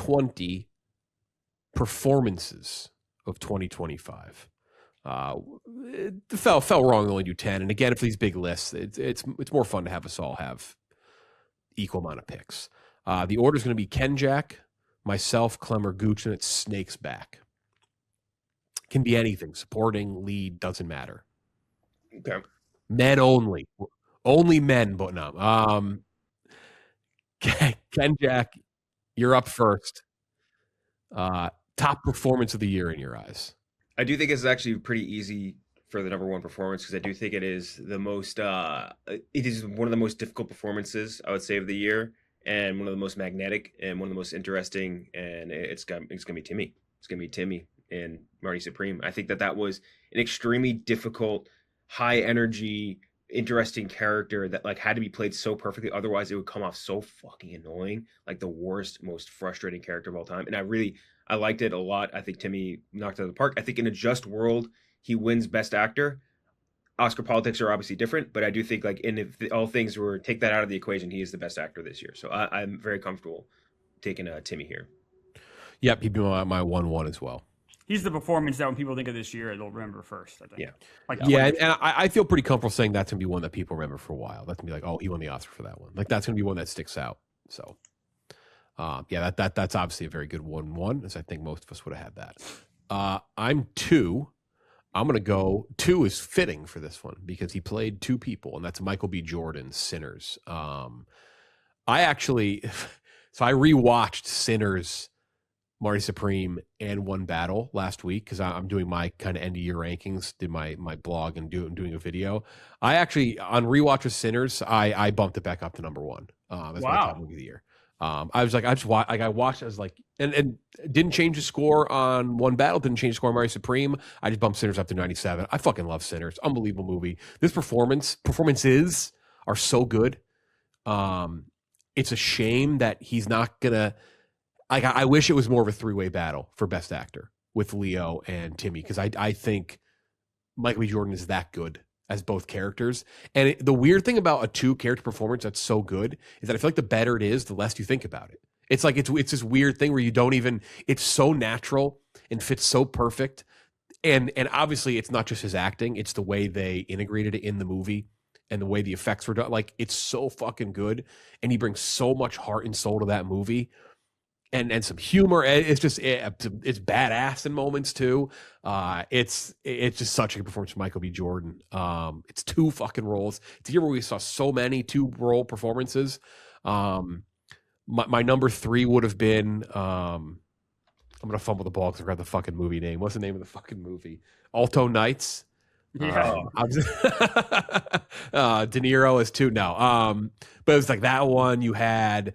20 performances of 2025. It fell wrong to only do 10. And again, for these big lists, it's more fun to have us all have equal amount of picks. The order is going to be Kenjac, myself, Klemmer, Gooch, and it snakes back. Can be anything. Supporting, lead, doesn't matter. Okay. Men only. Only men, but no. Kenjac, you're up first. Top performance of the year in your eyes. I do think it's actually pretty easy for the number one performance because I do think it is the most. It is one of the most difficult performances I would say of the year, and one of the most magnetic and one of the most interesting. And it's gonna be Timmy. It's gonna be Timmy and Marty Supreme. I think that was an extremely difficult, high energy, interesting character that like had to be played so perfectly. Otherwise, it would come off so fucking annoying, like the worst, most frustrating character of all time. And I liked it a lot. I think Timmy knocked it out of the park. I think in a just world, he wins Best Actor. Oscar politics are obviously different, but I do think like if all things were take that out of the equation, he is the Best Actor this year. So I'm very comfortable taking Timmy here. Yep, he'd be my 1-1 as well. He's the performance that when people think of this year, they'll remember first, I think. Yeah. And I feel pretty comfortable saying that's going to be one that people remember for a while. That's going to be like, oh, he won the Oscar for that one. Like, that's going to be one that sticks out. So, that's obviously a very good 1-1, as I think most of us would have had that. I'm 2. I'm going to go 2 is fitting for this one because he played 2 people, and that's Michael B. Jordan's Sinners. I rewatched Sinners, Marty Supreme, and One Battle last week because I'm doing my kind of end of year rankings, did my blog and doing a video. I actually, on rewatch of Sinners, I bumped it back up to number 1. That's my top movie of the year. I watched, I was like, and didn't change the score on One Battle, didn't change the score on Marty Supreme. I just bumped Sinners up to 97. I fucking love Sinners. Unbelievable movie. This performances are so good. It's a shame that he's not gonna, I wish it was more of a 3-way battle for Best Actor with Leo and Timmy, because I think Michael B. Jordan is that good as both characters. And the weird thing about a 2-character performance that's so good is that I feel like the better it is, the less you think about it. It's like it's this weird thing where you don't even, it's so natural and fits so perfect. And obviously it's not just his acting, it's the way they integrated it in the movie and the way the effects were done. Like, it's so fucking good, and he brings so much heart and soul to that movie. And some humor. It's just it's badass in moments too. It's just such a good performance from Michael B. Jordan. It's 2 fucking roles. It's a year where we saw so many 2-role performances. My number 3 would have been I'm gonna fumble the ball because I forgot the fucking movie name. What's the name of the fucking movie? Alto Nights. Yeah. De Niro is 2 now. But it was like that one. You had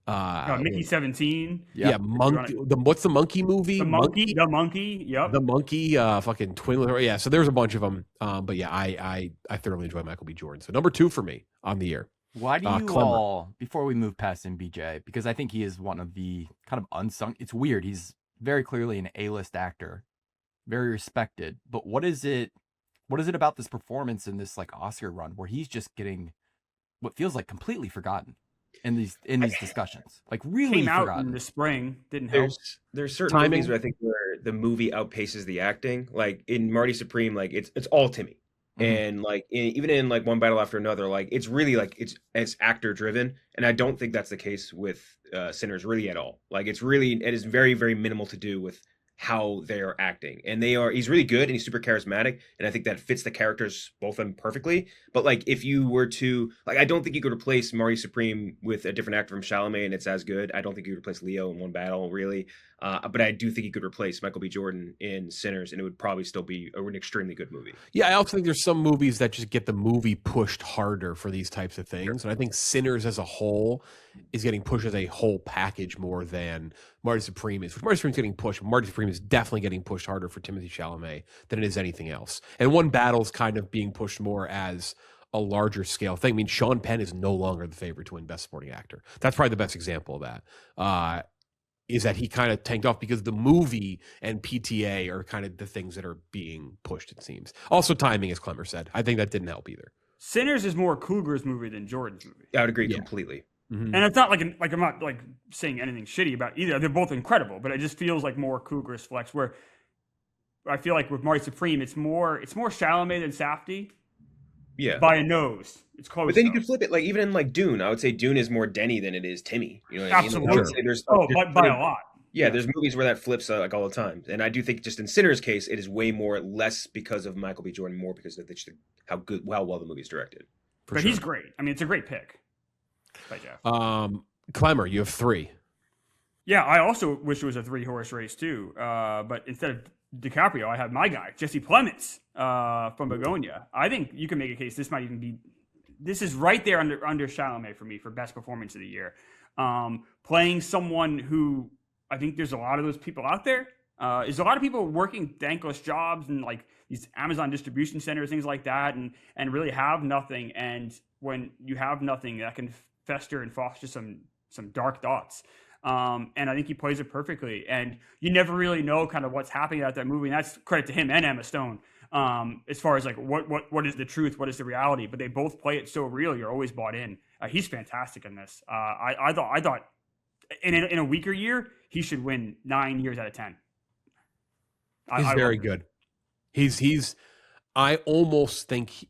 Mickey 17. Yeah, Monkey. What's the monkey movie? The monkey. Yep. The monkey. Fucking twin. Yeah. So there's a bunch of them. But yeah, I thoroughly enjoy Michael B. Jordan. So number 2 for me on the year. Why do you all, before we move past MBJ, because I think he is one of the kind of unsung. It's weird. He's very clearly an A-list actor, very respected. But what is it about this performance in this like Oscar run where he's just getting what feels like completely forgotten in these discussions? Like, really came out forgotten. in the spring, didn't help. There's certain movies where I think where the movie outpaces the acting. Like in Marty Supreme, like it's all Timmy. And like even in like One Battle After Another, like it's really like it's actor driven, and I don't think that's the case with Sinners really at all. Like it is very, very minimal to do with how they are acting, and he's really good and he's super charismatic, and I think that fits the characters, both of them, perfectly. But like if you were to like, I don't think you could replace Marty Supreme with a different actor from Chalamet and it's as good. I don't think you could replace Leo in One Battle really, but I do think you could replace Michael B. Jordan in Sinners, and it would probably still be an extremely good movie. Yeah, I also think there's some movies that just get the movie pushed harder for these types of things, and I think Sinners as a whole is getting pushed as a whole package more than Marty Supreme is. Marty Supreme's getting pushed. Marty Supreme is definitely getting pushed harder for Timothée Chalamet than it is anything else. And One Battle's kind of being pushed more as a larger scale thing. I mean, Sean Penn is no longer the favorite to win Best Supporting Actor. That's probably the best example of that. Is that he kind of tanked off because the movie and PTA are kind of the things that are being pushed, it seems. Also timing, as Klemmer said. I think that didn't help either. Sinners is more Coogler's movie than Jordan's movie. I would agree completely. Mhm. And it's not like I'm not like saying anything shitty about either. They're both incredible, but it just feels like more Cougars flex. Where I feel like with Marty Supreme, it's more Chalamet than Safdie Yeah. by a nose. It's close. But then you though. can flip it, like even in like Dune, I would say Dune is more Denny than it is Timmy. You know what I mean? Like, I would Absolutely. say there's by a lot. Yeah, there's movies where that flips like all the time, and I do think just in Sinner's case, it is way more less because of Michael B. Jordan, more because of how well the movie's directed. But he's great. I mean, it's a great pick. By Jeff. Klemmer, you have 3. Yeah, I also wish it was a 3-horse race too. But instead of DiCaprio, I have my guy, Jesse Plemens from Begonia. I think you can make a case. This might even be. This is right there under Chalamet for me for best performance of the year. Playing someone who I think there's a lot of those people out there. There's a lot of people working thankless jobs and like these Amazon distribution centers, things like that, and really have nothing. And when you have nothing, that can fester and foster some dark thoughts. And I think he plays it perfectly. And you never really know kind of what's happening at that movie. And that's credit to him and Emma Stone. As far as like what is the truth, what is the reality, but they both play it so real. You're always bought in. He's fantastic in this. I thought in a weaker year, he should win 9 years out of 10. He's very good. He's I almost think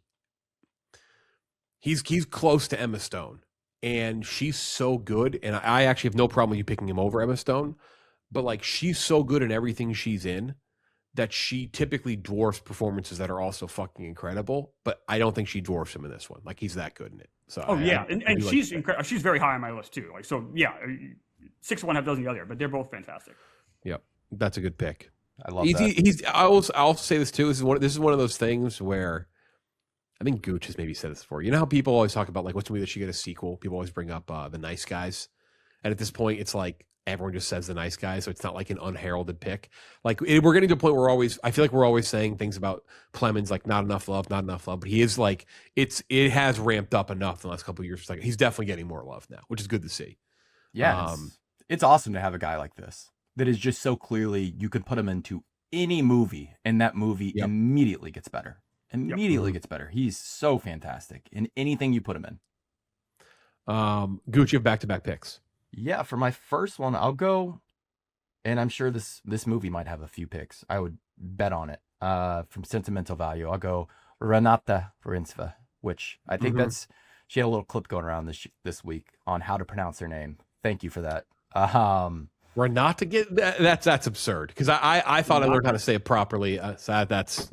he's close to Emma Stone. And she's so good, and I actually have no problem with you picking him over Emma Stone, but like she's so good in everything she's in that she typically dwarfs performances that are also fucking incredible. But I don't think she dwarfs him in this one. Like he's that good in it. So and she's incredible. She's very high on my list too. Like so, yeah, 6 of one, half dozen the other, but they're both fantastic. Yep, that's a good pick. I love that. I'll say this too. This is one of those things where. I think Gooch has maybe said this before. You know how people always talk about like what's the movie that should get a sequel? People always bring up The Nice Guys. And at this point, it's like everyone just says The Nice Guys. So it's not like an unheralded pick. Like we're getting to a point where I feel like we're always saying things about Plemens, like not enough love. But he is like, it has ramped up enough in the last couple of years. Like he's definitely getting more love now, which is good to see. Yeah. It's awesome to have a guy like this that is just so clearly, you could put him into any movie and that movie immediately gets better. Gets better. He's so fantastic in anything you put him in. Gooch, you have back-to-back picks. Yeah, for my first one, I'll go, and I'm sure this movie might have a few picks. I would bet on it. From sentimental value, I'll go Renate Reinsve, which I think she had a little clip going around this week on how to pronounce her name. Thank you for that. Renate, that's absurd because I thought I learned how to say it properly. So that's.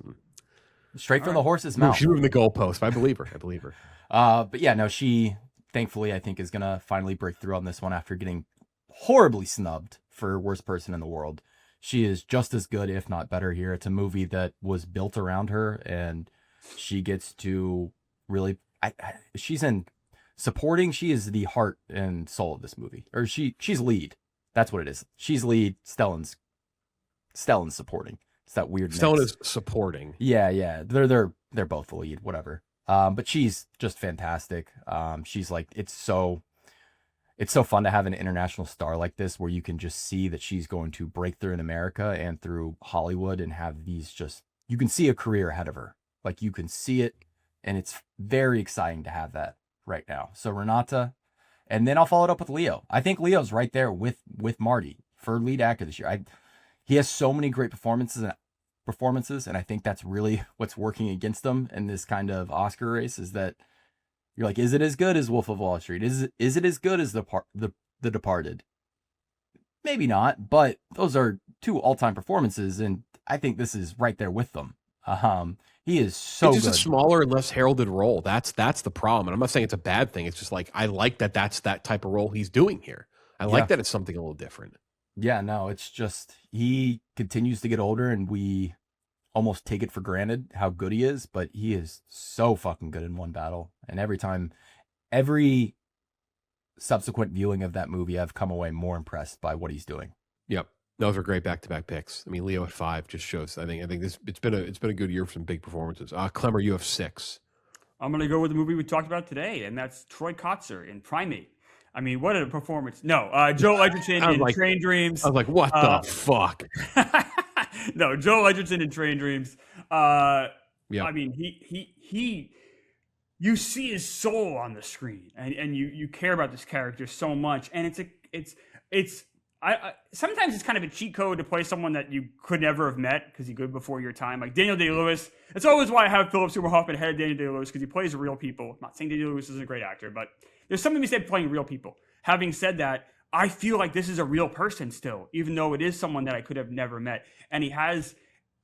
Straight from the horse's mouth. She's moving the goalpost. I believe her. But yeah, no, she thankfully I think is gonna finally break through on this one after getting horribly snubbed for worst person in the world. She is just as good, if not better here. It's a movie that was built around her, and she gets to really. She's in supporting. She is the heart and soul of this movie, or she's lead. That's what it is. She's lead. Stellan's supporting. It's that weird. Stellan is supporting. Yeah. They're both the lead, whatever. But she's just fantastic. She's like, it's so fun to have an international star like this where you can just see that she's going to break through in America and through Hollywood and have you can see a career ahead of her. Like you can see it, and it's very exciting to have that right now. So Renate, and then I'll follow it up with Leo. I think Leo's right there with Marty for lead actor this year. He has so many great performances, and I think that's really what's working against him in this kind of Oscar race is that you're like, is it as good as Wolf of Wall Street? Is it as good as The Departed? Maybe not, but those are 2 all-time performances, and I think this is right there with them. He is so good. It's just a smaller and less heralded role. That's the problem, and I'm not saying it's a bad thing. It's just like I like that's that type of role he's doing here. I like that it's something a little different. Yeah, no, it's just he continues to get older and we almost take it for granted how good he is, but he is so fucking good in One Battle. And every subsequent viewing of that movie, I've come away more impressed by what he's doing. Yep. Those are great back-to-back picks. I mean, Leo at 5 just shows. I think it's been a good year for some big performances. Klemmer, you have 6. I'm going to go with the movie we talked about today, and that's Troy Kotsur in Primate. I mean, what a performance. No, Joel Edgerton in Train Dreams. I was like, what the fuck? No, Joel Edgerton in Train Dreams. I Yeah. mean, he you see his soul on the screen, and you care about this character so much, and I sometimes it's kind of a cheat code to play someone that you could never have met because he good before your time, like Daniel Day-Lewis. It's always why I have Philip Seymour Hoffman ahead of Daniel Day-Lewis, because he plays real people. I'm not saying Daniel Day-Lewis isn't a great actor, but there's something to be said playing real people. Having said that, I feel like this is a real person still, even though it is someone that I could have never met, and he has.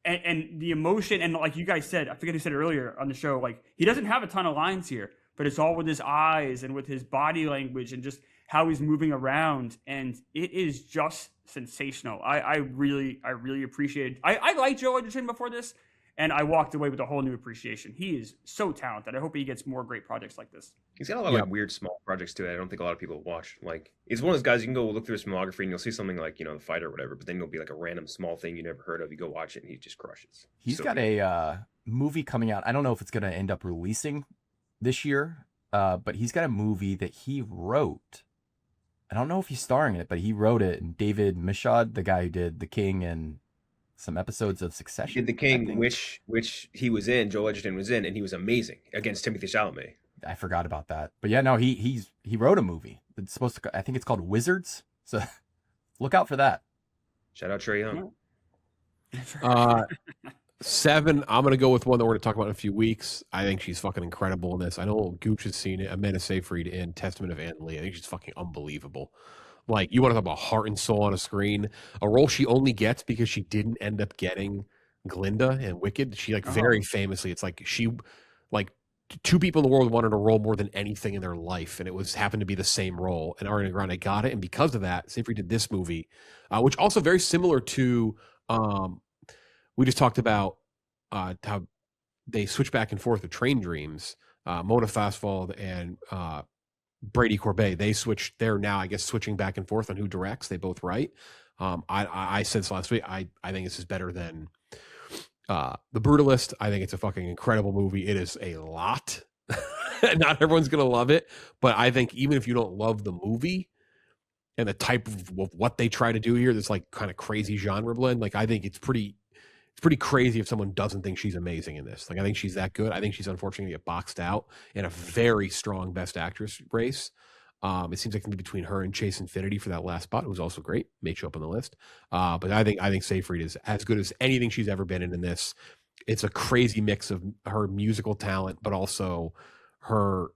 And the emotion, and like you guys said, I forget who said it earlier on the show, like he doesn't have a ton of lines here, but it's all with his eyes and with his body language and just how he's moving around, and it is just sensational. I really appreciated. I liked Joe Edgerton before this, and I walked away with a whole new appreciation. He is so talented. I hope he gets more great projects like this. He's got a lot of weird small projects too that I don't think a lot of people watch. Like, he's one of those guys you can go look through his filmography and you'll see something like, The Fighter or whatever, but then it'll be like a random small thing you never heard of. You go watch it and he just crushes. He's got a movie coming out. I don't know if it's going to end up releasing this year, but he's got a movie that he wrote. I don't know if he's starring in it, but he wrote it. And David Michaud, the guy who did The King and some episodes of Succession. He did The King, which he was in, Joel Edgerton was in, and he was amazing against Timothée Chalamet. I forgot about that. But yeah, no, he wrote a movie. It's supposed to, I think it's called Wizards. So look out for that. Shout out Trae Young. 7, I'm going to go with one that we're going to talk about in a few weeks. I think she's fucking incredible in this. I know Gooch has seen it. Amanda Seyfried in Testament of Anne Lee. I think she's fucking unbelievable. Like, you want to talk about heart and soul on a screen. A role she only gets because she didn't end up getting Glinda and Wicked. She, very famously, it's like she, two people in the world wanted a role more than anything in their life, and it happened to be the same role. And Ariana Grande got it, and because of that, Seyfried did this movie, which also very similar to we just talked about how they switch back and forth with Train Dreams. Mona Fastwald and Brady Corbet, they're now, I guess, switching back and forth on who directs. They both write. I said this last week. I think this is better than The Brutalist. I think it's a fucking incredible movie. It is a lot. Not everyone's gonna love it, but I think even if you don't love the movie and the type of what they try to do here, this like kind of crazy genre blend, like I think it's pretty crazy if someone doesn't think she's amazing in this. Like, I think she's that good. I think she's unfortunately get boxed out in a very strong Best Actress race. It seems like it can be between her and Chase Infinity for that last spot. It was also great. May show up on the list. But I think Seyfried is as good as anything she's ever been in this. It's a crazy mix of her musical talent, but also her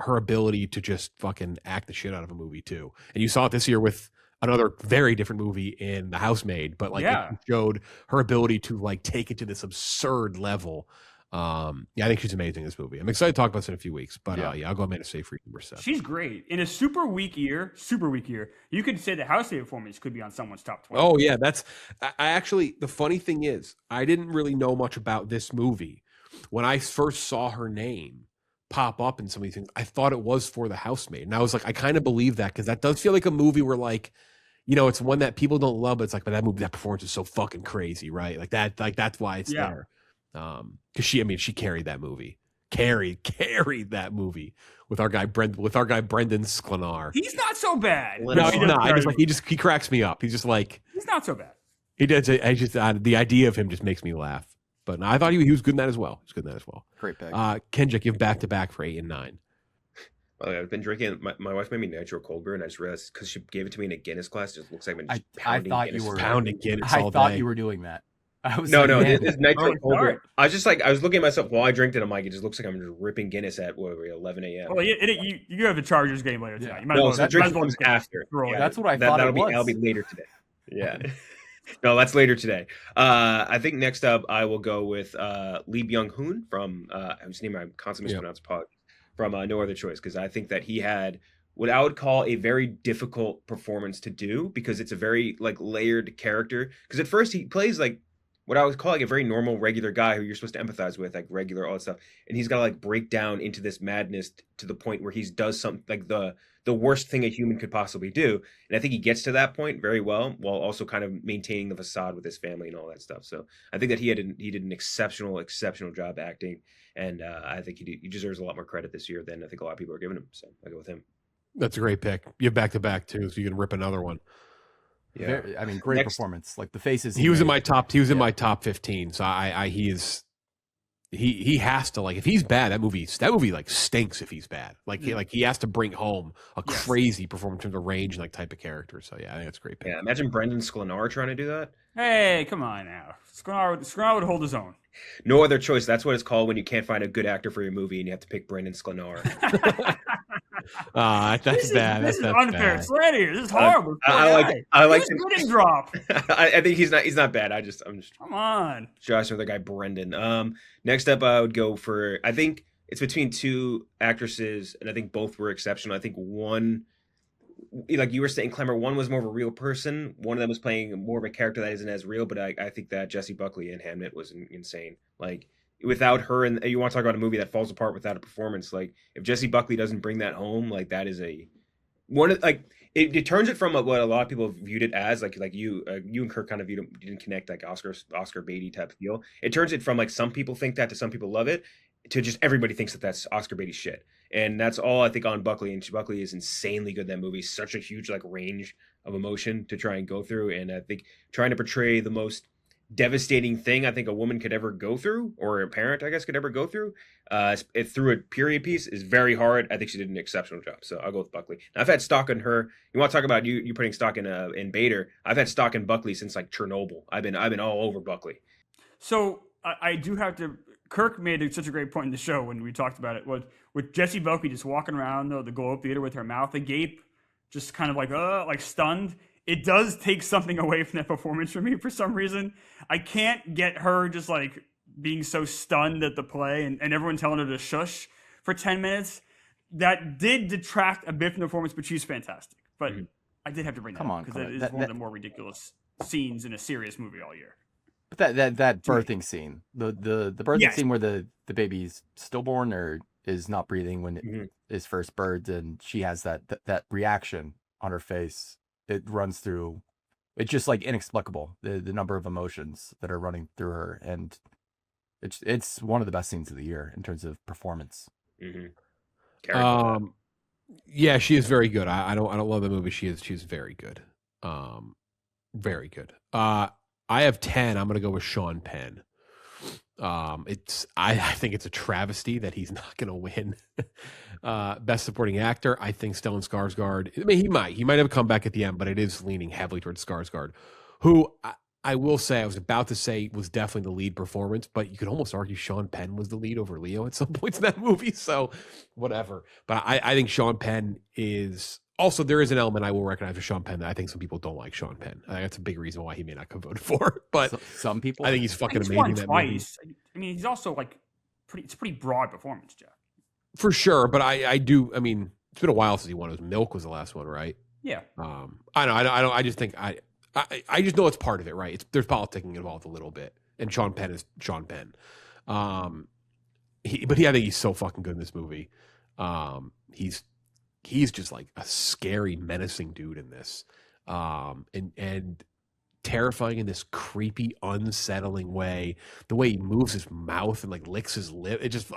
ability to just fucking act the shit out of a movie too. And you saw it this year with another very different movie in The Housemaid, but it showed her ability to like take it to this absurd level. I think she's amazing in this movie. I'm excited to talk about this in a few weeks, but I'll go Amanda Seyfried number 7. She's great. In a super weak year, you could say the Housemaid performance could be on someone's top 20. Oh yeah, I actually, the funny thing is, I didn't really know much about this movie. When I first saw her name pop up in some of these things, I thought it was for The Housemaid, and I was like, I kind of believe that, because that does feel like a movie where like, it's one that people don't love, but it's like, but that performance is so fucking crazy, right? Like that, that's why it's there. Because she carried that movie, carried that movie with our guy Brendan Sklenar. He's not so bad. No, he's not. He cracks me up. He's just like, he's not so bad. He does. I just the idea of him just makes me laugh. But no, I thought he was good in that as well. Great pick. Kenjac, you have back-to-back for 8 and 9. Well, I've been drinking. My wife made me nitro cold brew, and I just realized because she gave it to me in a Guinness glass, it just looks like I'm just pounding Guinness. Pounding Guinness I all thought day. you were doing that. No, this is nitro cold brew. I was looking at myself while I drank it. I'm like, it just looks like I'm just ripping Guinness at 11 a.m. Well, you have the Chargers game later tonight. You might no, as the drink comes after. Yeah, that's what I thought it was. That'll be later today. Yeah. No, that's later today. I think next up I will go with Lee Byung-hun from whose name I constantly mispronounce from No Other Choice, because I think that he had what I would call a very difficult performance to do, because it's a very like layered character. Because at first he plays like what I would call like a very normal, regular guy who you're supposed to empathize with, like regular, all that stuff. And he's got to like break down into this madness to the point where he does something like the worst thing a human could possibly do. And I think he gets to that point very well, while also kind of maintaining the facade with his family and all that stuff. So I think that he did an exceptional job acting. And I think he deserves a lot more credit this year than I think a lot of people are giving him. So I go with him. That's a great pick. You have back-to-back too, so you can rip another one. Yeah, great performance. Like the faces. He was in my top 15. So he is he has to, like, if he's bad, that movie like stinks if he's bad. Like he has to bring home a crazy performance in terms of range and like type of character. So yeah, I think that's a great pick. Yeah, imagine Brendan Sklenar trying to do that. Hey, come on now. Sklenar would hold his own. No other choice. That's what it's called when you can't find a good actor for your movie and you have to pick Brendan Sklenar. That's bad. This is that's unfair. bad. This is horrible. I like him. Good drop. I think he's not bad. I'm just Come on. Josh or the guy Brendan. Next up, I would go for, I think it's between two actresses, and I think both were exceptional. I think one, like you were saying, Klemmer, one was more of a real person. One of them was playing more of a character that isn't as real. But I think that Jessie Buckley in Hamnet was insane. Like, without her, and you want to talk about a movie that falls apart without a performance. Like, if Jessie Buckley doesn't bring that home, like that is it turns it from what a lot of people viewed it as, like you and Kirk kind of viewed it, you didn't connect, like Oscar Beatty type of deal. It turns it from like some people think that to some people love it to just everybody thinks that that's Oscar Beatty shit. And that's all I think on Buckley. And Buckley is insanely good in that movie. Such a huge like range of emotion to try and go through. And I think trying to portray the most devastating thing I think a woman could ever go through, or a parent, I guess, could ever go through, through a period piece is very hard. I think she did an exceptional job. So I'll go with Buckley. Now, I've had stock in her. You want to talk about you putting stock in Bader? I've had stock in Buckley since like Chernobyl. I've been all over Buckley. So I do have to. Kirk made such a great point in the show when we talked about it, was with Jessie Buckley just walking around the Globe Theater with her mouth agape, just kind of like stunned. It does take something away from that performance for me for some reason. I can't get her just like being so stunned at the play and everyone telling her to shush for 10 minutes. That did detract a bit from the performance, but she's fantastic. But I did have to bring that up because that is one of the more ridiculous scenes in a serious movie all year. But that birthing scene, the birthing scene where the baby's stillborn or is not breathing when it is first birthed, and she has that reaction on her face. It runs through. It's just like inexplicable, the number of emotions that are running through her, and it's one of the best scenes of the year in terms of performance. Yeah, she is very good. I don't love the movie. She's very good. Very good. I have 10. I'm gonna go with Sean Penn. I think it's a travesty that he's not gonna win Best Supporting Actor. I think Stellan Skarsgård. I mean, he might have a comeback at the end, but it is leaning heavily towards Skarsgård, who I will say, I was about to say was definitely the lead performance, but you could almost argue Sean Penn was the lead over Leo at some points in that movie. So whatever. But I think Sean Penn is also, there is an element I will recognize with Sean Penn that I think some people don't like Sean Penn. I think that's a big reason why he may not come voted for. But some people, I think he's fucking amazing. Won in that twice. movie. I mean, he's also like it's a pretty broad performance, Jeff. For sure, but I do. I mean, it's been a while since he won. It was Milk was the last one, right? Yeah. I know. I don't. I just think I just know it's part of it, right? There's politicking involved a little bit, and Sean Penn is Sean Penn. I think he's so fucking good in this movie. He's just like a scary, menacing dude in this, and terrifying in this creepy, unsettling way. The way he moves his mouth and like licks his lip, it's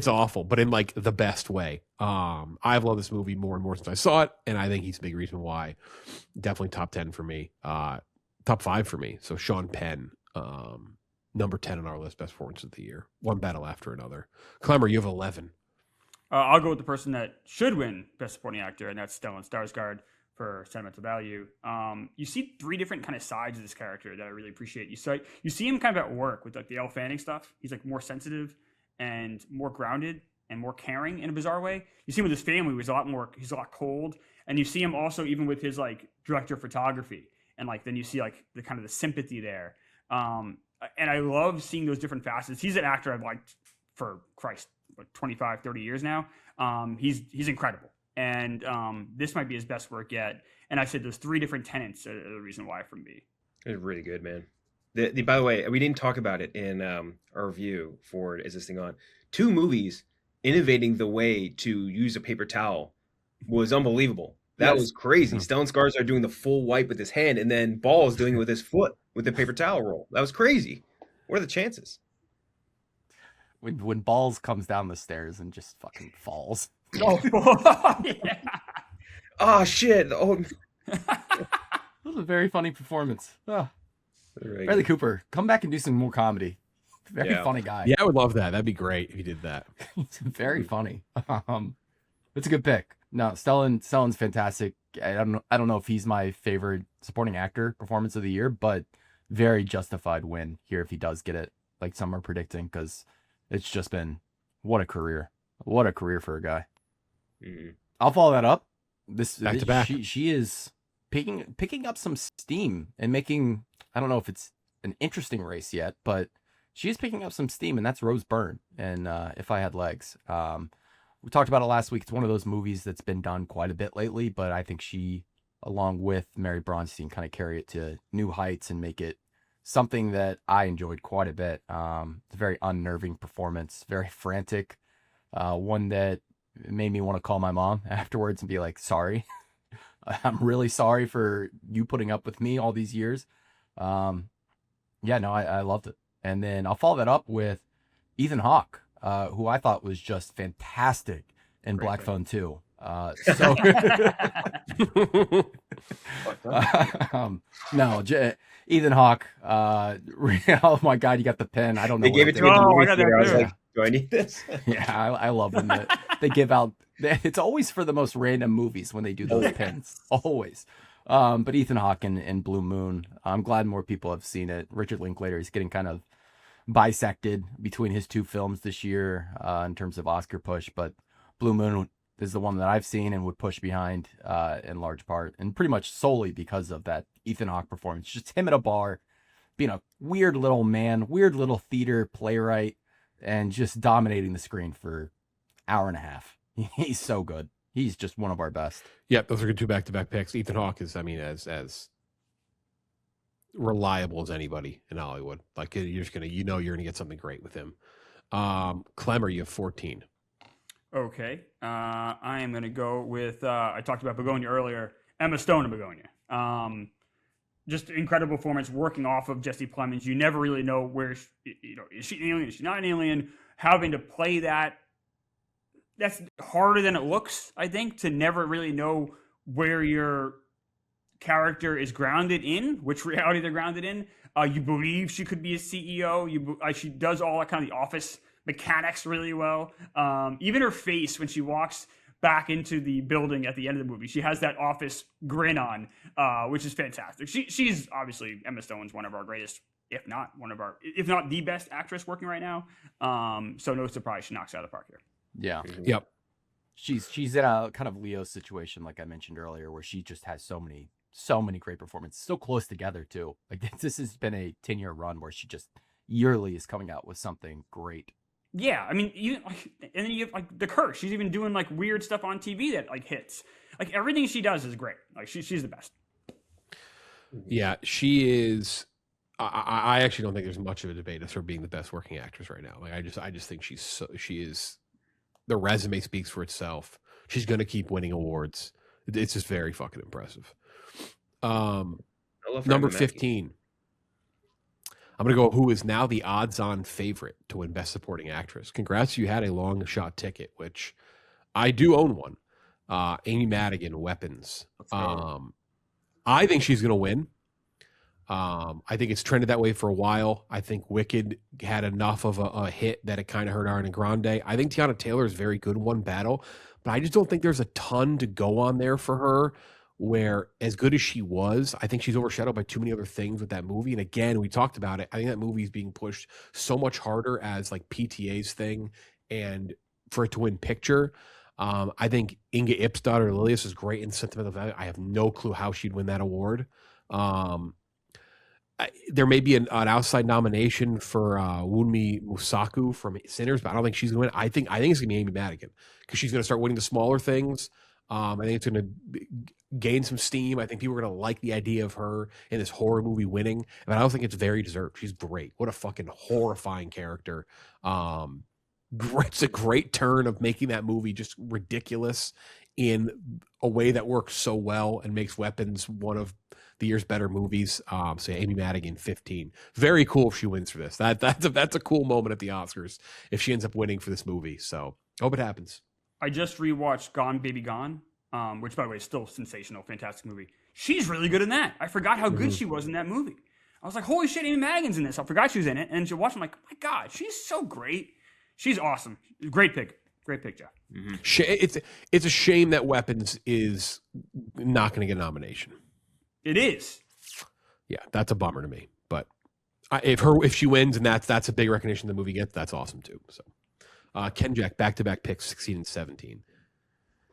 awful, but in like the best way. I've loved this movie more and more since I saw it, and I think he's a big reason why. Definitely top 10 for me, top 5 for me. So Sean Penn, number 10 on our list, best performance of the year. One battle after another. Klemmer, you have 11. I'll go with the person that should win Best Supporting Actor, and that's Stellan Skarsgård for Sentimental Value. You see 3 different kind of sides of this character that I really appreciate. You see him kind of at work with like the Elle Fanning stuff. He's like more sensitive and more grounded and more caring in a bizarre way. You see him with his family, he's a lot cold. And you see him also even with his like director of photography. And like, then you see like the kind of the sympathy there. And I love seeing those different facets. He's an actor I've liked for 25, 30 years now. He's incredible. And this might be his best work yet. And I said those 3 different tenets are the reason why from me. It's really good, man. By the way, we didn't talk about it in our review for Is This Thing On? 2 movies innovating the way to use a paper towel was unbelievable. That was crazy. Stellan Skarsgård doing the full wipe with his hand, and then Balls doing it with his foot with the paper towel roll. That was crazy. What are the chances? When Balls comes down the stairs and just fucking falls. Oh, yeah. Oh shit! Oh, that was a very funny performance. Oh. Right. Bradley Cooper, come back and do some more comedy. Very Yeah. funny guy. Yeah, I would love that. That'd be great if you did that. He's very funny. It's a good pick. No, Stellan's fantastic. I don't know if he's my favorite supporting actor performance of the year, but very justified win here if he does get it, like some are predicting, because it's just been what a career for a guy. Mhm. I'll follow that up. Back to back. She is picking up some steam and making, I don't know if it's an interesting race yet, but she is picking up some steam, and that's Rose Byrne and If I Had Legs. We talked about it last week. It's one of those movies that's been done quite a bit lately, but I think she, along with Mary Bronstein, kind of carry it to new heights and make it something that I enjoyed quite a bit. It's a very unnerving performance, very frantic, one that made me want to call my mom afterwards and be like, sorry. I'm really sorry for you putting up with me all these years. I loved it. And then I'll follow that up with Ethan Hawke, who I thought was just fantastic in Black Phone 2. Ethan Hawke. Oh my God, you got the pen. I don't know. They gave it to me. Oh, I got that I was too. like, do I need this? Yeah, I love them. They give out. It's always for the most random movies when they do those pins. Always. But Ethan Hawke in Blue Moon. I'm glad more people have seen it. Richard Linklater is getting kind of bisected between his two films this year in terms of Oscar push, but Blue Moon is the one that I've seen and would push behind in large part, and pretty much solely because of that Ethan Hawke performance. Just him at a bar, being a weird little man, weird little theater playwright, and just dominating the screen for an hour and a half. He's so good. He's just one of our best. Yep, those are good 2 back-to-back picks. Ethan Hawke is, I mean, as reliable as anybody in Hollywood. Like you're just gonna, you're gonna get something great with him. Klemmer, you have 14. Okay. I am going to go with, I talked about Begonia earlier, Emma Stone in Begonia. Just incredible performance working off of Jesse Plemens. You never really know where, is she an alien? Is she not an alien? Having to play that's harder than it looks, I think, to never really know where your character is grounded in, which reality they're grounded in. You believe she could be a CEO. She does all that kind of the office mechanics really well. Even her face when she walks back into the building at the end of the movie, she has that office grin on, which is fantastic. She's obviously, Emma Stone's one of our greatest, if not the best actress working right now. So no surprise she knocks it out of the park here. Yeah. Yep. She's in a kind of Leo situation, like I mentioned earlier, where she just has so many great performances, so close together too. Like this has been a 10-year run where she just yearly is coming out with something great. Yeah, I mean, and then you have like the Kirk. She's even doing like weird stuff on TV that like hits. Like everything she does is great. Like she's the best. Yeah, she is. I actually don't think there's much of a debate as her being the best working actress right now. Like I just think she is. The resume speaks for itself. She's going to keep winning awards. It's just very fucking impressive. Number 15. I'm going to go who is now the odds-on favorite to win Best Supporting Actress. Congrats, you had a long shot ticket, which I do own one. Amy Madigan, Weapons. I think she's going to win. I think it's trended that way for a while. I think Wicked had enough of a hit that it kind of hurt Ariana Grande. I think Tiana Taylor is very good in one battle, but I just don't think there's a ton to go on there for her. Where as good as she was, I think she's overshadowed by too many other things with that movie. And again, we talked about it. I think that movie is being pushed so much harder as like PTA's thing, and for it to win picture. I think Inga Ipsdottir Lilius is great in Sentimental Value. I have no clue how she'd win that award. There may be an outside nomination for Wunmi Musaku from Sinners, but I don't think she's going to win. I think it's going to be Amy Madigan because she's going to start winning the smaller things. I think it's going to gain some steam. I think people are going to like the idea of her in this horror movie winning, but I don't think it's very deserved. She's great. What a fucking horrifying character. It's a great turn of making that movie just ridiculous in a way that works so well and makes Weapons one of the year's better movies. So Amy Madigan, 15. Very cool if she wins for this. That's a cool moment at the Oscars if she ends up winning for this movie. So hope it happens. I just rewatched Gone Baby Gone, which by the way is still sensational, fantastic movie. She's really good in that. I forgot how good she was in that movie. I was like, holy shit, Amy Madigan's in this. I forgot she was in it. And to watch, I'm like, oh my God, she's so great. She's awesome. Great pick. Great pick, Jeff. Mm-hmm. It's a shame that Weapons is not going to get a nomination. It is. Yeah, that's a bummer to me. But if she wins and that's a big recognition the movie gets, that's awesome too. So, Kenjac, back-to-back picks, 16 and 17.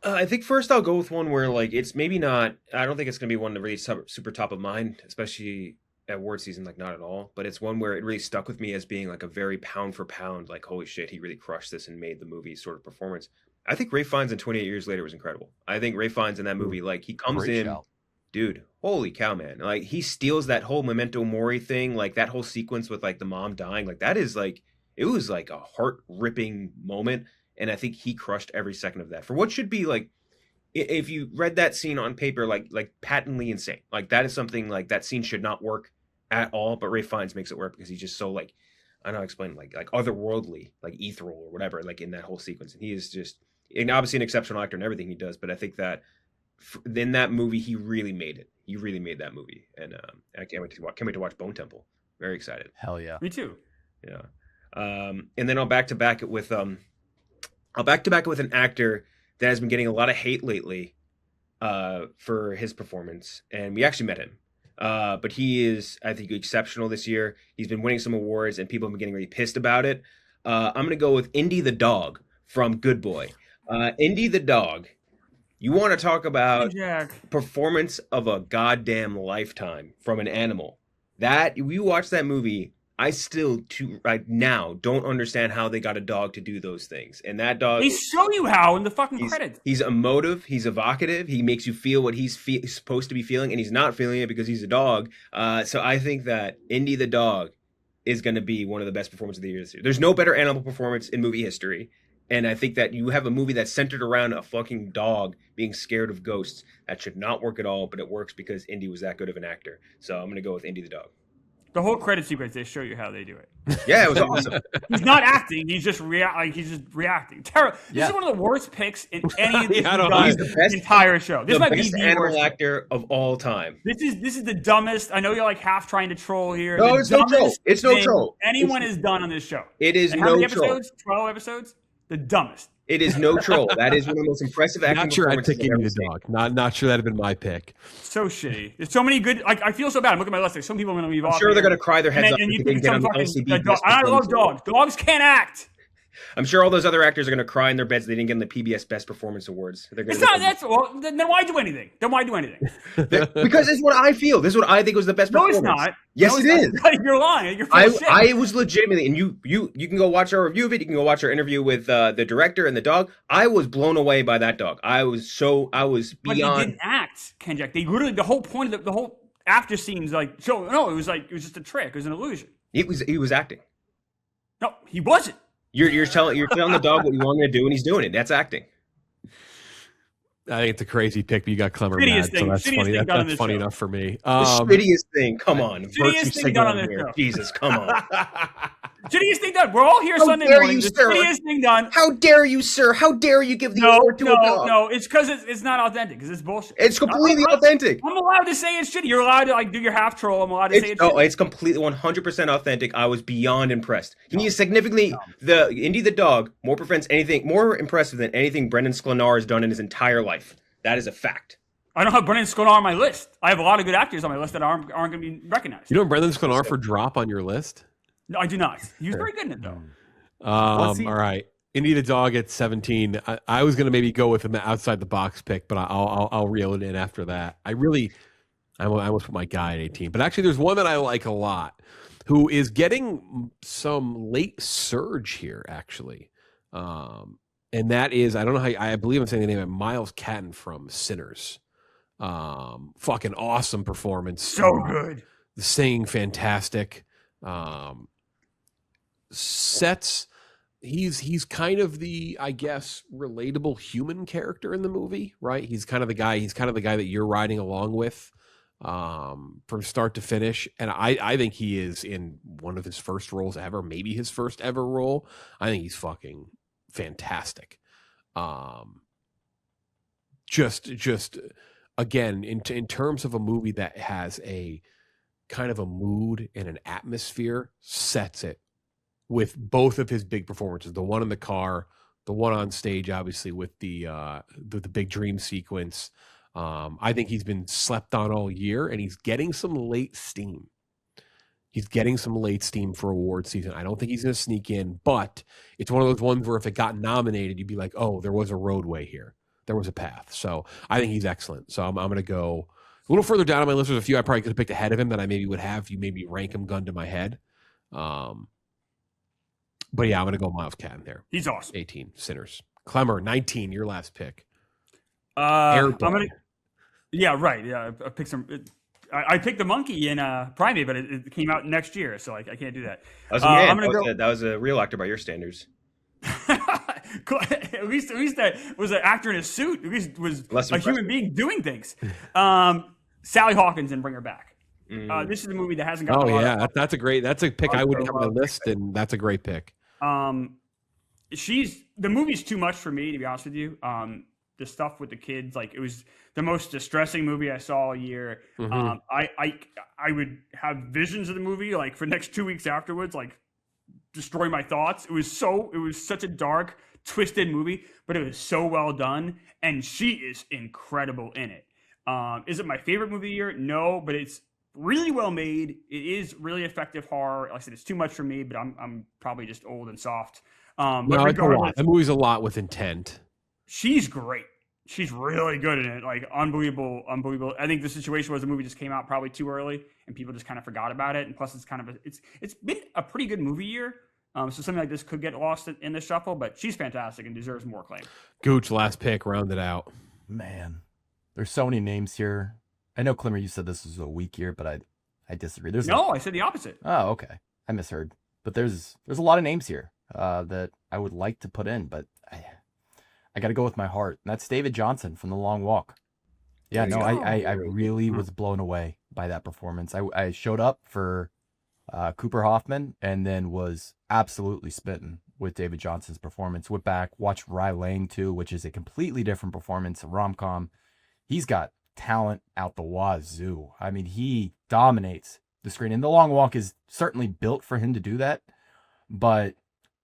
I think first I'll go with one where like it's maybe not. I don't think it's going to be one that really super top of mind, especially at award season. Like not at all. But it's one where it really stuck with me as being like a very pound for pound. Like holy shit, he really crushed this and made the movie sort of performance. I think Ralph Fiennes in 28 Years Later was incredible. I think Ralph Fiennes in that movie, like he comes Great in, shout. dude. Holy cow, man! Like he steals that whole Memento Mori thing, like that whole sequence with like the mom dying. Like that is like it was like a heart ripping moment. And I think he crushed every second of that for what should be like, if you read that scene on paper, like patently insane. Like that is something like that scene should not work at all. But Ralph Fiennes makes it work because he's just so like, I don't know how to explain, like otherworldly, like ethereal or whatever, like in that whole sequence. And he is just, and obviously an exceptional actor in everything he does. But I think that in that movie, he really made it. He really made that movie. And I can't wait to watch Bone Temple. Very excited. Hell yeah. Me too. Yeah. And then I'll back to back it with an actor that has been getting a lot of hate lately for his performance, and we actually met him. But he is, I think, exceptional this year. He's been winning some awards, and people have been getting really pissed about it. I'm going to go with Indy the dog from Good Boy. Indy the dog. You want to talk about performance of a goddamn lifetime from an animal. That, you watch that movie, I still, right now, don't understand how they got a dog to do those things. And that dog... They show you how in the fucking credits. He's emotive. He's evocative. He makes you feel what he's supposed to be feeling, and he's not feeling it because he's a dog. So I think that Indy the dog is going to be one of the best performances of the year this year. There's no better animal performance in movie history. And I think that you have a movie that's centered around a fucking dog being scared of ghosts. That should not work at all, but it works because Indy was that good of an actor. So I'm going to go with Indy the dog. The whole credit sequence, they show you how they do it. Yeah, it was awesome. He's not acting; he's just reacting. Terrible. This is one of the worst picks in any of these entire show. This might be the animal worst actor of all time. This is the dumbest. I know you're like half trying to troll here. No, it's no troll. It's no troll. Anyone has done on this show. It is and no how many troll. episodes? 12 episodes. The dumbest. It is no troll. That is one of the most impressive acting Not sure I'd performances pick Indy the dog. Not sure that'd have been my pick. So shitty. There's so many good. I feel so bad. I'm looking at my list. Like some people are going to leave off. I'm sure they're going to cry their heads off and if you they think get on some the fucking LCB. I love dogs. Dogs can't act. I'm sure all those other actors are going to cry in their beds they didn't get in the PBS Best Performance Awards. They're going it's not. That's well. Then why do anything? Because it's what I feel. This is what I think was the best performance. No, it's not. Yes, no, it is. You're lying. You're full of shit. I was legitimately, and you can go watch our review of it. You can go watch our interview with the director and the dog. I was blown away by that dog. I was beyond. But he didn't act, Kenjac. They literally the whole point of the whole after scenes like so. No, it was just a trick. It was an illusion. He was acting. No, he wasn't. You're telling the dog what you want him to do, and he's doing it. That's acting. I think it's a crazy pick, but you got Klemmer mad, so that's funny. That's funny enough for me. The shittiest thing. Come on. Shittiest thing done on this show. Jesus, come on. Shittiest thing done. We're all here Sunday morning. The shittiest thing done. How dare you, sir? How dare you give the award to a dog? No, it's because it's not authentic. Because it's bullshit. It's completely authentic. I'm allowed to say it's shitty. You're allowed to do your half troll. I'm allowed to say it's shitty. It's completely 100% authentic. I was beyond impressed. He is significantly the Indy the dog more impressive than anything Brendan Sklenar has done in his entire life. That is a fact. I don't have Brendan Sklenar on my list. I have a lot of good actors on my list that aren't going to be recognized. You know Brendan Sklenar for drop on your list? No, I do not. He was very good in it, though. All right. Indy the dog at 17. I was going to maybe go with an outside the box pick, but I'll reel it in after that. I almost put my guy at 18. But actually, there's one that I like a lot who is getting some late surge here, actually. And that is, I don't know how, I believe I'm saying the name of Miles Catton from Sinners. Fucking awesome performance. So good. The singing, fantastic. Sets, he's kind of the, I guess, relatable human character in the movie, right? He's kind of the guy that you're riding along with from start to finish. And I think he is in one of his first roles ever, maybe his first ever role. I think he's fucking fantastic. Just again, in terms of a movie that has a kind of a mood and an atmosphere, sets it with both of his big performances. The one in the car, the one on stage, obviously with the big dream sequence. I think he's been slept on all year, and he's getting some late steam. He's getting some late steam for award season. I don't think he's going to sneak in, but it's one of those ones where if it got nominated, you'd be like, oh, there was a roadway here. There was a path. So I think he's excellent. So I'm going to go a little further down on my list. There's a few I probably could have picked ahead of him that I maybe would have if you maybe rank him gun to my head. But yeah, I'm going to go Miles Caton there. He's awesome. 18, Sinners. Klemmer, 19, your last pick. I'm gonna. Yeah, right. Yeah, I picked some. I picked the monkey in Primate, but it came out next year, so I can't do that. That was a real actor by your standards. At least that was an actor in a suit. At least was a human being doing things. Sally Hawkins and Bring Her Back. This is a movie that hasn't got. Oh yeah, that's a pick I wouldn't have on my list, and that's a great pick. The movie's too much for me, to be honest with you. The stuff with the kids, like, it was the most distressing movie I saw all year. Mm-hmm. I would have visions of the movie like for the next 2 weeks afterwards, like destroy my thoughts. It was such a dark, twisted movie, but it was so well done, and she is incredible in it. Is it my favorite movie of the year? No, but it's really well made. It is really effective horror. Like I said, it's too much for me, but I'm probably just old and soft. But it's a lot. The movie's a lot with intent. She's great. She's really good in it. Like, unbelievable. I think the situation was the movie just came out probably too early, and people just kind of forgot about it. And plus, it's kind of it's been a pretty good movie year. So something like this could get lost in the shuffle, but she's fantastic and deserves more acclaim. Gooch, last pick, round it out. Man, there's so many names here. I know, Klemmer, you said this was a weak year, but I disagree. I said the opposite. Oh, okay. I misheard. But there's a lot of names here that I would like to put in, but I got to go with my heart. And that's David Johnson from The Long Walk. Yeah, no, I really was blown away by that performance. I showed up for Cooper Hoffman and then was absolutely smitten with David Johnson's performance. Went back, watched Rye Lane too, which is a completely different performance, a rom-com. He's got talent out the wazoo. I mean, he dominates the screen. And The Long Walk is certainly built for him to do that, but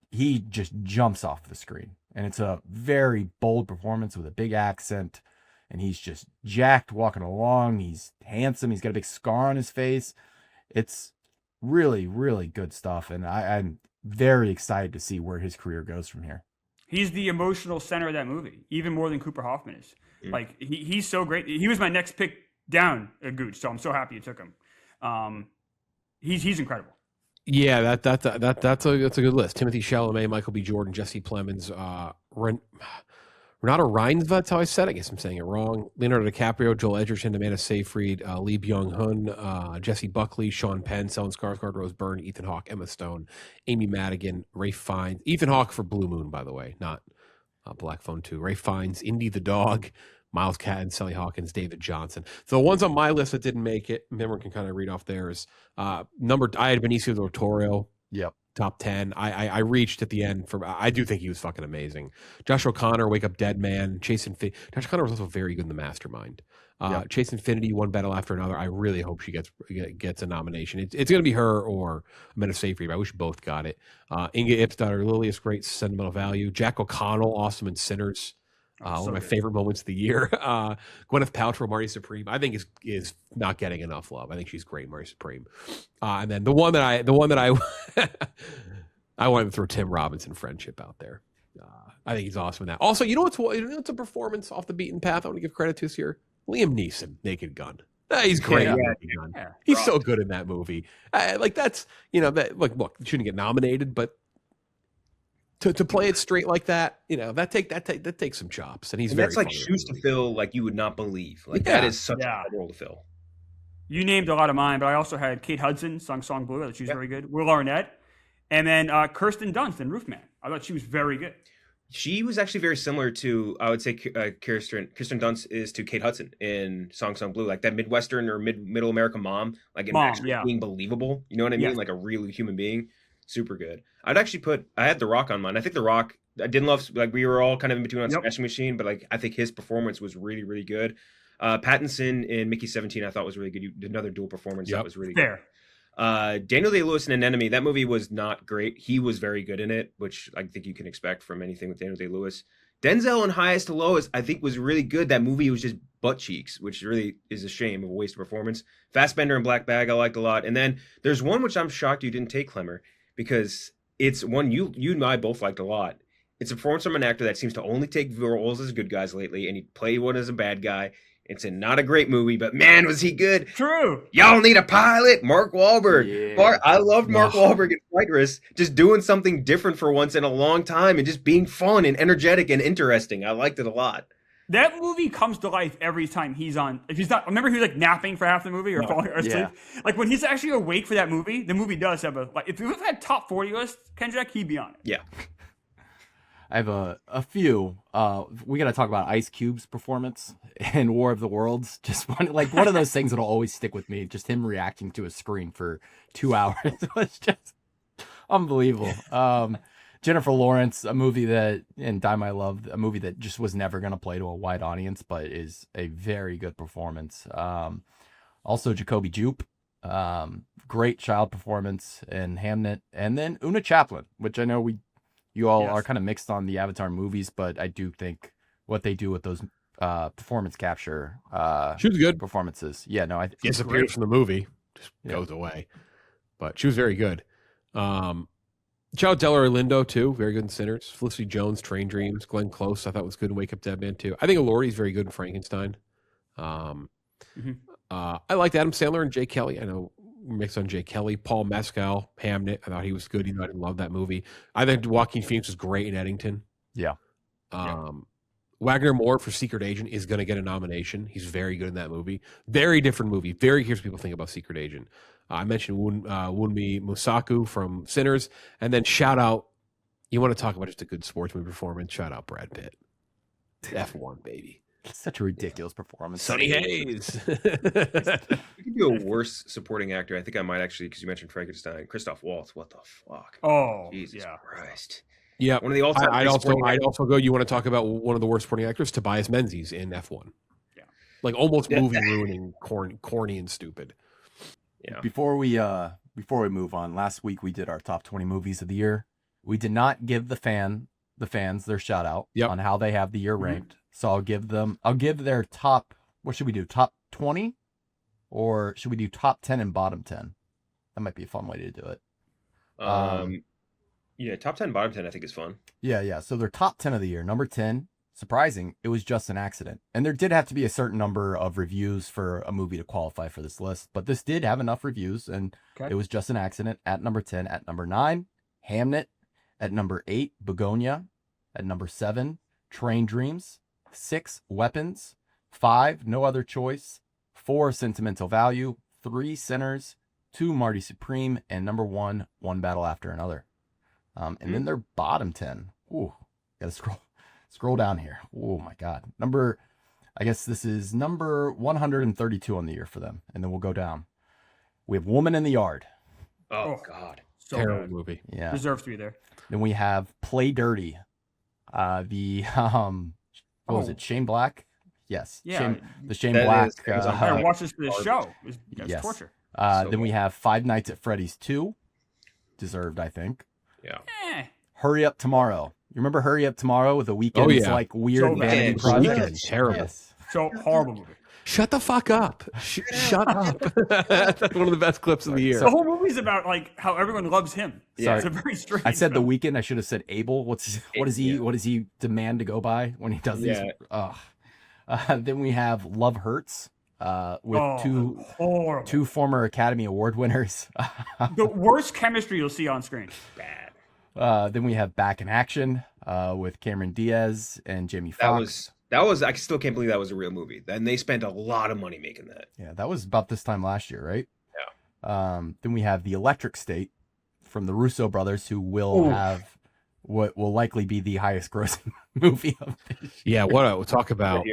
he just jumps off the screen. And it's a very bold performance with a big accent. And he's just jacked walking along. He's handsome. He's got a big scar on his face. It's really, really good stuff. And I'm very excited to see where his career goes from here. He's the emotional center of that movie, even more than Cooper Hoffman is. Like, he's so great. He was my next pick down at Gooch, so I'm so happy you took him. He's incredible. Yeah, that's a good list. Timothy Chalamet, Michael B. Jordan, Jesse Plemens, Renate Reinsve, that's how I said it. I guess I'm saying it wrong. Leonardo DiCaprio, Joel Edgerton, Amanda Seyfried, Lee Byung-hun, Jesse Buckley, Sean Penn, Stellan Skarsgård, Rose Byrne, Ethan Hawke, Emma Stone, Amy Madigan, Ray Fiennes. Ethan Hawke for Blue Moon, by the way, not Black Phone 2. Ray Fiennes, Indy the Dog, Miles Caton, Sally Hawkins, David Johnson. So the ones on my list that didn't make it, remember, can kind of read off theirs. I had Benicio del Toro. Yep. Top 10. I reached at the end for. I do think he was fucking amazing. Josh O'Connor, Wake Up Dead Man. Josh O'Connor was also very good in The Mastermind. Chase Infinity, One Battle After Another. I really hope she gets a nomination. It's going to be her or Amanda Seyfried. I wish both got it. Inga Ipsdottir, Lily is great. Sentimental Value. Jack O'Connell, awesome in Sinners. One of my favorite moments of the year. Gwyneth Paltrow, Marty Supreme, I think is not getting enough love. I think she's great, Marty Supreme. And then the one that I I wanted to throw Tim Robinson, Friendship, out there. I think he's awesome in that. Also, you know what's a performance off the beaten path I want to give credit to this year? Liam Neeson, Naked Gun. He's great. Yeah. He's so good in that movie. Look, you shouldn't get nominated, but to play it straight like that, that takes some chops, and that's like shoes to fill, like you would not believe. That is such a hard role to fill. You named a lot of mine, but I also had Kate Hudson, Song Blue. I thought she was very good. Will Arnett, and then Kirsten Dunst in Roofman. I thought she was very good. She was actually very similar to, I would say, Kirsten Dunst is to Kate Hudson in Song Blue, like that Midwestern or middle American mom, like being believable. You know what I mean? Like a real human being. Super good. I had The Rock on mine. I think The Rock, I didn't love, like we were all kind of in between on Smashing Machine, but like I think his performance was really, really good. Pattinson in Mickey 17 I thought was really good. You did another dual performance that was really good. Fair. Daniel Day-Lewis in An Enemy, that movie was not great. He was very good in it, which I think you can expect from anything with Daniel Day-Lewis. Denzel in Highest to Lowest, I think, was really good. That movie was just butt cheeks, which really is a shame of a waste of performance. Fassbender and Black Bag, I liked a lot. And then there's one which I'm shocked you didn't take, Klemmer, because it's one you and I both liked a lot. It's a performance from an actor that seems to only take roles as good guys lately, and he played one as a bad guy. It's not a great movie, but man, was he good. True. Y'all need a pilot. Mark Wahlberg. Yeah. I loved Mark Wahlberg in Flight Risk, just doing something different for once in a long time and just being fun and energetic and interesting. I liked it a lot. That movie comes to life every time he's on. If he's not, remember he was like napping for half the movie or falling asleep. Like when he's actually awake for that movie, the movie does have a like. If we had top 40 list, Kenjac, he'd be on it. Yeah. I have a few. We got to talk about Ice Cube's performance in War of the Worlds. Just one of those things that'll always stick with me. Just him reacting to a screen for 2 hours was just unbelievable. Jennifer Lawrence, a movie that, and Die My Love, a movie that just was never going to play to a wide audience, but is a very good performance. Also, Jacoby Jupe, great child performance in Hamnet, and then Una Chaplin, which I know you all are kind of mixed on the Avatar movies, but I do think what they do with those performance capture She was good. performances. Yeah, no, Disappears from the movie, just goes away. But she was very good. Shout out Delroy Lindo too, very good in Sinners. Felicity Jones, Train Dreams. Glenn Close, I thought was good in Wake Up Dead Man too. I think Elordi's very good in Frankenstein. I liked Adam Sandler and Jay Kelly. I know we're mixed on Jay Kelly. Paul Mescal, Hamnet. I thought he was good. I didn't love that movie. I think Joaquin Phoenix was great in Eddington. Yeah. Wagner Moore for Secret Agent is going to get a nomination. He's very good in that movie. Very different movie. Very curious what people think about Secret Agent. I mentioned Wunmi Musaku from Sinners. And then shout out, you want to talk about just a good sports movie performance, shout out Brad Pitt. F1, baby. Such a ridiculous performance. Sonny Hayes. You could do a worse supporting actor. I think I might actually, because you mentioned Frankenstein. Christoph Waltz. What the fuck? Oh, Jesus Christ. Yeah. One of the all-time. I'd also go, you want to talk about one of the worst supporting actors, Tobias Menzies in F1. Yeah. Like almost movie ruining, corny and stupid. Yeah. Before we move on, last week we did our top 20 movies of the year. We did not give the fans their shout out on how they have the year ranked. So I'll give their top, what should we do? Top 20? Or should we do top 10 and bottom 10? That might be a fun way to do it. Yeah, top 10, bottom 10 I think is fun. Yeah. So their top 10 of the year. Number 10, surprising, it was Just an Accident. And there did have to be a certain number of reviews for a movie to qualify for this list. But this did have enough reviews, and it was Just an Accident at number 10. At number 9, Hamnet. At number 8, Begonia. At number 7, Train Dreams. 6, Weapons. 5, No Other Choice. 4, Sentimental Value. 3, Sinners. 2, Marty Supreme. And number 1, One Battle After Another. And then their bottom 10. Ooh, gotta scroll down here. Oh my God. I guess this is number 132 on the year for them. And then we'll go down. We have Woman in the Yard. Oh God. So Terrible bad. movie. Yeah. Deserves to be there. Then we have Play Dirty. What was it? Shane Black? Yes. Yeah. Shane That Black. is- it was on I fire. watched this for this show. It's Yes. torture. Then we have Five Nights at Freddy's 2. Deserved, I think. Yeah. Hurry Up Tomorrow. You remember Hurry Up Tomorrow with the Weeknd's like weird So bad. vanity Weeknd. project? Weeknd, terrible. Yes. So horrible movie. Shut the fuck up. Shut up. That's one of the best clips of the year. The whole movie's about like how everyone loves him. Yeah. It's a very strange. I said The film. Weeknd. I should have said Abel. What does he demand to go by when he does these? Then we have Love Hurts with horrible. two former Academy Award winners. The worst chemistry you'll see on screen. Bad. Then we have Back in Action with Cameron Diaz and Jamie Foxx. That was I still can't believe that was a real movie. And they spent a lot of money making that. Yeah, that was about this time last year, right? Yeah. Then we have The Electric State from the Russo brothers, who will have what will likely be the highest grossing movie of this year. Yeah, we'll talk about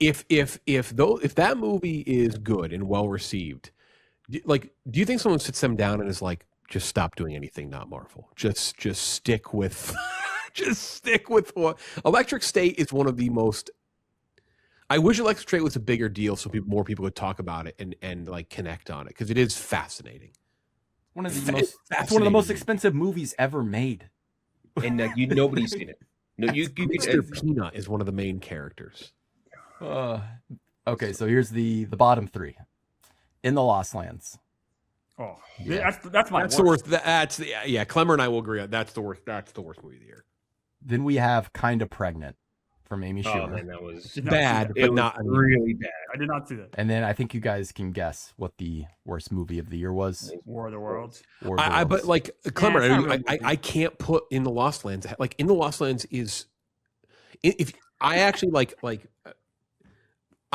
if that movie is good and well received. Do you think someone sits them down and is like, just stop doing anything not Marvel, just stick with just stick with what Electric State is one of the most, I wish Electric Trade was a bigger deal so more people would talk about it and like connect on it because it is fascinating. It's one of the most expensive movies ever made. And nobody's seen it. No, Mr. Peanut is one of the main characters. Okay, so here's the bottom three. In the Lost Lands. Oh, Yeah. that's my That's worst. the worst. Klemmer and I will agree on that's the worst. That's the worst movie of the year. Then we have Kinda Pregnant from Amy Oh Schumer. man, that was Did not see Bad, that. but it was not really bad. I did not see that. And then I think you guys can guess what the worst movie of the year was. War of the Worlds. War of the But Worlds. like it's Klemmer, not really a I can't put In the Lost Lands. Like In the Lost Lands is, if I actually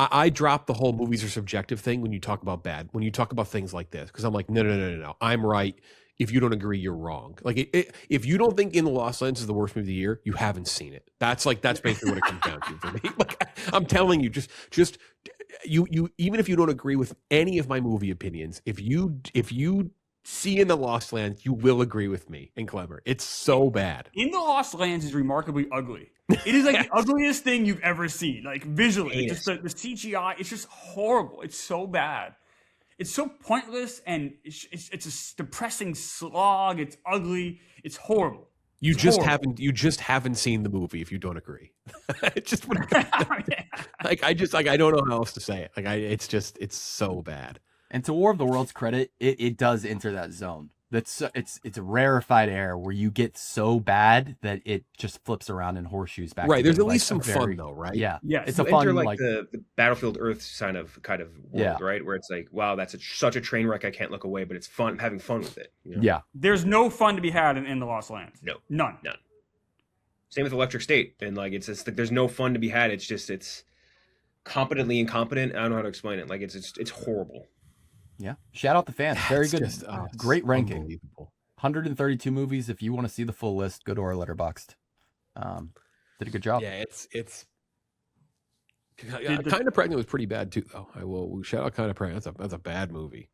I drop the whole movies are subjective thing when you talk about bad. When you talk about things like this, because I'm like, no. I'm right. If you don't agree, you're wrong. Like if you don't think In the Lost Lands is the worst movie of the year, you haven't seen it. That's basically what it comes down to for me. Like I'm telling you, just you even if you don't agree with any of my movie opinions, if you see In the Lost Lands, you will agree with me and Klemmer. It's so bad. In the Lost Lands is remarkably ugly. It is like the ugliest thing you've ever seen. Like visually, just the CGI. It's just horrible. It's so bad. It's so pointless, and it's a depressing slog. It's ugly. It's horrible. You just haven't seen the movie if you don't agree. It's just what it comes down to. I don't know how else to say it. It's so bad. And to War of the Worlds' credit, it does enter that zone. It's a rarefied air where you get so bad that it just flips around in horseshoes back. Right. There's being, at least some a very, fun though, right? Yeah. Yes. It's You a fun enter like the Battlefield Earth kind of world, Yeah. right? Where it's like, wow, that's such a train wreck. I can't look away, but it's fun. I'm having fun with it. You know? yeah. There's no fun to be had in the Lost Lands. No. None. Same with Electric State, and like it's just like there's no fun to be had. It's competently incompetent. I don't know how to explain it. Like it's horrible. Yeah. Shout out the fans. Very It's good. just, it's Great ranking. unbelievable. 132 movies. If you want to see the full list, go to our Letterboxd. Did a good job. Yeah, it's Kind of Pregnant was pretty bad too, though. I will shout out Kind of Pregnant. That's a bad movie.